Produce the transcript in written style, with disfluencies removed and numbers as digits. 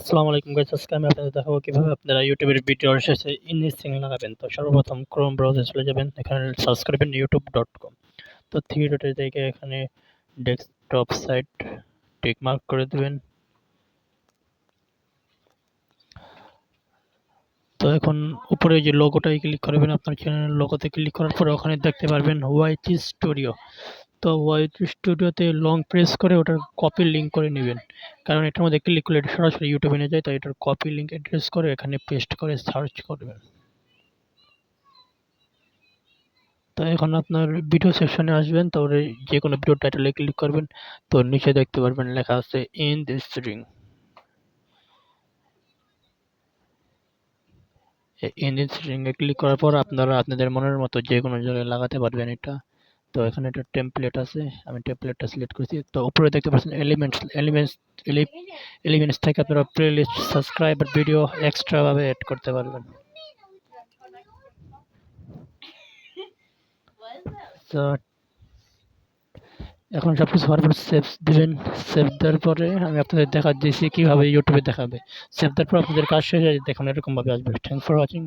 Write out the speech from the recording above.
আসসালামু আলাইকুম গাইস, আজকে আমি আপনাদের দেখাবো কিভাবে আপনারা ইউটিউবের ভিডিওর শেষে ইন্ডেক্সিং লাগাবেন। তো সর্বপ্রথম ক্রোম ব্রাউজারে চলে যাবেন, এখানে সার্চ করবেন youtube.com। তো থ্রি ডটের জায়গায় এখানে ডেস্কটপ সাইট টিক মার্ক করে দিবেন। তো এখন উপরে যে লোগোটাই ক্লিক করবেন, আপনার চ্যানেলের লোগোতে ক্লিক করার পরে ওখানে দেখতে পারবেন ওয়াইটি স্টুডিও। তো ওয়াইটি স্টুডিওতে লং প্রেস করে ওটার কপি লিঙ্ক করে নেবেন, কারণ এটার মধ্যে ক্লিক করলে এটা সরাসরি ইউটিউবে নিয়ে যায়। তো এটার কপি লিঙ্ক অ্যাড্রেস করে এখানে পেস্ট করে সার্চ করবেন। তো এখন আপনার ভিডিও সেকশনে আসবেন, তারপরে যে কোনো ভিডিও টাইটেলে ক্লিক করবেন। তো নিচে দেখতে পারবেন লেখা আছে in this ring. In this ring A click করার পর আপনারা আপনাদের মনের মতো যে কোনো জায়গায় লাগাতে পারবেন এটা। তো এখানে একটা টেমপ্লেট আছে, আমি টেমপ্লেটটা সিলেক্ট করেছি। তো উপরে দেখতে পাচ্ছেন এলিমেন্টস থেকে আপনারা প্লেলিস্ট, সাবস্ক্রাইব আর ভিডিও এক্সট্রা ভাবে অ্যাড করতে পারবেন। তো এখন সবকিছু হওয়ার পর সেভ দিবেন। সেভ দেওয়ার পরে আমি আপনাদের দেখা দিয়েছি কিভাবে ইউটিউবে দেখাবে। সেভ দেওয়ার পর আপনাদের কাজ শেষ হয়ে দেখুন এরকম ভাবে আসবে। Thanks for watching.